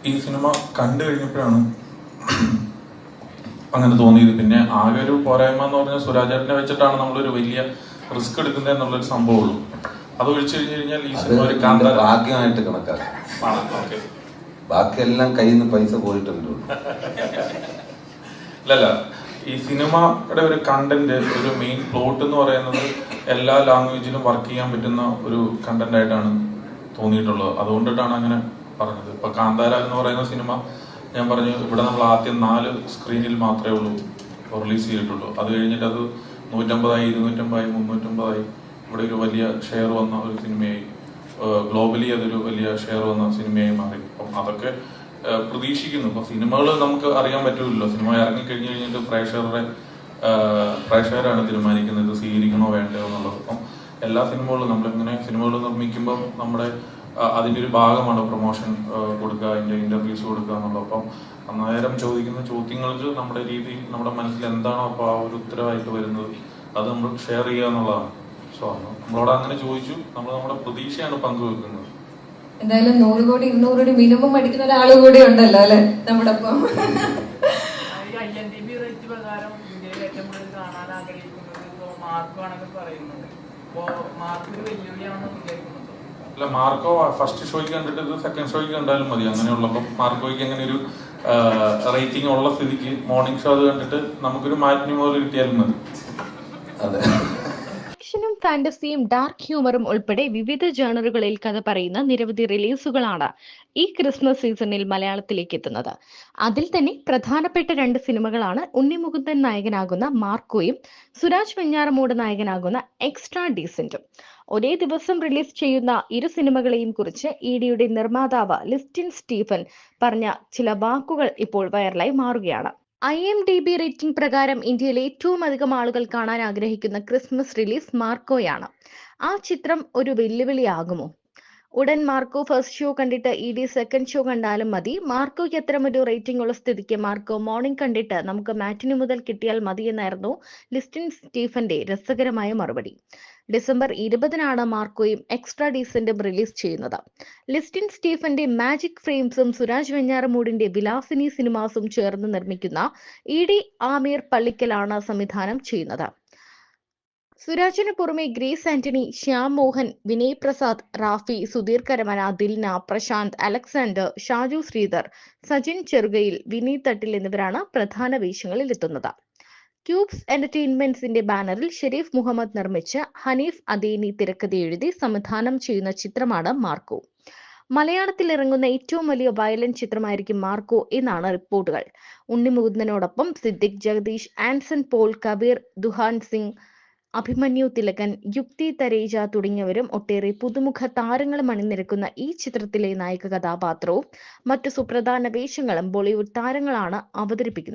ഈ സിനിമ കണ്ടു കഴിഞ്ഞപ്പോഴാണ് അങ്ങനെ തോന്നിയത്. പിന്നെ ആകെ ഒരു പോരായ്മ എന്ന് പറഞ്ഞാൽ സുരാജേട്ടനെ വെച്ചിട്ടാണ് നമ്മളൊരു വലിയ റിസ്ക് എടുക്കുന്നത് എന്നുള്ളൊരു സംഭവമുള്ളൂ. അത് ഒഴിച്ചു കഴിഞ്ഞു കഴിഞ്ഞാൽ ഈ സിനിമ ഒരു ഭാഗ്യമായിട്ട് കണക്കാക്കാം. ബാക്കിയെല്ലാം കയ്യിൽ നിന്ന് പൈസ പോയിട്ടുണ്ട്. അല്ലല്ല, ഈ സിനിമയുടെ ഒരു കണ്ടന്റ്, ഒരു മെയിൻ പ്ലോട്ട് എന്ന് പറയുന്നത് എല്ലാ ലാംഗ്വേജിലും വർക്ക് ചെയ്യാൻ പറ്റുന്ന ഒരു കണ്ടന്റ് ആയിട്ടാണ് തോന്നിയിട്ടുള്ളത്. അതുകൊണ്ടിട്ടാണ് അങ്ങനെ പറഞ്ഞത്. ഇപ്പൊ കാന്താര എന്ന് പറയുന്ന സിനിമ ഞാൻ പറഞ്ഞു, ഇവിടെ നമ്മൾ ആദ്യം 4 സ്ക്രീനിൽ മാത്രമേ ഉള്ളൂ റിലീസ് ചെയ്തിട്ടുള്ളൂ. അത് കഴിഞ്ഞിട്ട് അത് 150, 250, 350 ഇവിടെ ഒരു വലിയ ഷെയർ വന്ന ഒരു സിനിമയായി. ഗ്ലോബലി അതൊരു വലിയ ഷെയർ വന്ന സിനിമയായി മാറി. അപ്പം അതൊക്കെ പ്രതീക്ഷിക്കുന്നു. ഇപ്പൊ സിനിമകൾ നമുക്ക് അറിയാൻ പറ്റൂല്ലോ. സിനിമ ഇറങ്ങി കഴിഞ്ഞു കഴിഞ്ഞിട്ട് പ്രേക്ഷകരാണ് തീരുമാനിക്കുന്നത് ഇത് സ്വീകരിക്കണോ വേണ്ടയോ എന്നുള്ളത്. അപ്പം എല്ലാ സിനിമകളും നമ്മളിങ്ങനെ സിനിമകൾ നിർമ്മിക്കുമ്പോൾ നമ്മുടെ അതിൻ്റെ ഒരു ഭാഗമാണ് പ്രൊമോഷൻ കൊടുക്കുക, അതിൻ്റെ ഇന്റർവ്യൂസ് കൊടുക്കുക എന്നുള്ളത്. അപ്പം അന്നേരം ചോദിക്കുന്ന ചോദ്യങ്ങൾക്ക് നമ്മുടെ രീതിയിൽ നമ്മുടെ മനസ്സിൽ എന്താണോ അപ്പോൾ ആ ഒരു ഉത്തരവായിട്ട് വരുന്നത് അത് നമ്മൾ ഷെയർ ചെയ്യുക എന്നുള്ളതാണ്. സോ നമ്മളോട് അങ്ങനെ ചോദിച്ചു, നമ്മൾ നമ്മുടെ പ്രതീക്ഷയാണ് പങ്കുവെക്കുന്നത്. എന്തായാലും 100 കോടി 200 കോടി മിനിമം അടിക്കുന്ന ഒരാൾ കൂടി ഉണ്ടല്ലോ അല്ലെ നമ്മുടെ ഒപ്പം. അല്ല, മാർക്കോ ഫസ്റ്റ് ഷോയ്ക്ക് കണ്ടിട്ട് ഇത് സെക്കൻഡ് ഷോയ്ക്ക് കണ്ടാലും മതി. അങ്ങനെയുള്ളപ്പം മാർക്കോയ്ക്ക് അങ്ങനെ ഒരു റേറ്റിംഗ് ഉള്ള സ്ഥിതിക്ക് മോർണിംഗ് ഷോ അത് കണ്ടിട്ട് നമുക്കൊരു മാറ്റിനി പോലെ കിട്ടിയാലും മതി. അതെ. ആക്ഷനും ഫാന്റസിയും ഡാർക്ക് ഹ്യൂമറും ഉൾപ്പെടെ വിവിധ ജേണറുകളിൽ കഥ പറയുന്ന നിരവധി റിലീസുകളാണ് ഈ ക്രിസ്മസ് സീസണിൽ മലയാളത്തിലേക്ക് എത്തുന്നത്. അതിൽ തന്നെ പ്രധാനപ്പെട്ട 2 സിനിമകളാണ് ഉണ്ണി മുകുന്ദൻ നായകനാകുന്ന മാർക്കോയും സുരാജ് വെഞ്ഞാറമൂട് നായകനാകുന്ന എക്സ്ട്രാ ഡീസന്റും. ഒരേ ദിവസം റിലീസ് ചെയ്യുന്ന ഇരു സിനിമകളെയും കുറിച്ച് ഇഡിയുടെ നിർമ്മാതാവ് ലിസ്റ്റിൻ സ്റ്റീഫൻ പറഞ്ഞ ചില വാക്കുകൾ ഇപ്പോൾ വൈറലായി മാറുകയാണ്. IMDb റേറ്റിംഗ് പ്രകാരം ഇന്ത്യയിൽ ഏറ്റവും അധികം ആളുകൾ കാണാൻ ആഗ്രഹിക്കുന്ന ക്രിസ്മസ് റിലീസ് മാർക്കോയാണ്. ആ ചിത്രം ഒരു വെല്ലുവിളിയാകുമോ? ഉടൻ മാർക്കോ ഫസ്റ്റ് ഷോ കണ്ടിട്ട് ഇഡി സെക്കൻഡ് ഷോ കണ്ടാലും മതി. മാർക്കോയ്ക്ക് അത്തരമൊരു റേറ്റിംഗ് ഉള്ള സ്ഥിതിക്ക് മാർക്കോ മോർണിംഗ് കണ്ടിട്ട് നമുക്ക് മാറ്റിനി മുതൽ കിട്ടിയാൽ മതിയെന്നായിരുന്നു ലിസ്റ്റിൻ സ്റ്റീഫന്റെ രസകരമായ മറുപടി. ഡിസംബർ 20-നാണ് മാർക്കോയും എക്സ്ട്രാ ഡീസന്റും റിലീസ് ചെയ്യുന്നത്. ലിസ്റ്റിൻ സ്റ്റീഫന്റെ മാജിക് ഫ്രെയിംസും സുരാജ് വെഞ്ഞാറമൂടിന്റെ വിലാസിനി സിനിമാസും ചേർന്ന് നിർമ്മിക്കുന്ന ഇഡി ആമീർ പള്ളിക്കലാണ് സംവിധാനം ചെയ്യുന്നത്. സുരാജിന് പുറമെ ഗ്രേസ് ആന്റണി, ശ്യാം മോഹൻ, വിനയ് പ്രസാദ്, റാഫി, സുധീർ കരമന, ദിൽന, പ്രശാന്ത്, അലക്സാണ്ടർ, ഷാജു ശ്രീധർ, സജിൻ ചെറുകയിൽ, വിനീത് തട്ടിൽ എന്നിവരാണ് പ്രധാന വേഷങ്ങളിൽ എത്തുന്നത്. ക്യൂബ്സ് എന്റർടൈൻമെന്റ്സിന്റെ ബാനറിൽ ഷെരീഫ് മുഹമ്മദ് നിർമ്മിച്ച് ഹനീഫ് അദേനി തിരക്കഥ എഴുതി സംവിധാനം ചെയ്യുന്ന ചിത്രമാണ് മാർക്കോ. മലയാളത്തിൽ ഇറങ്ങുന്ന ഏറ്റവും വലിയ വയലന്റ് ചിത്രമായിരിക്കും മാർക്കോ എന്നാണ് റിപ്പോർട്ടുകൾ. ഉണ്ണി മുകുന്ദനോടൊപ്പം സിദ്ദിഖ്, ജഗദീഷ്, ആൻസൺ പോൾ, കബീർ, ദുഹാൻ സിംഗ്, അഭിമന്യു തിലകൻ, യുക്തി തരേജ തുടങ്ങിയവരും ഒട്ടേറെ പുതുമുഖ താരങ്ങളും അണിനിരക്കുന്ന ഈ ചിത്രത്തിലെ നായിക കഥാപാത്രവും മറ്റു സുപ്രധാന വേഷങ്ങളും ബോളിവുഡ് താരങ്ങളാണ് അവതരിപ്പിക്കുന്നത്.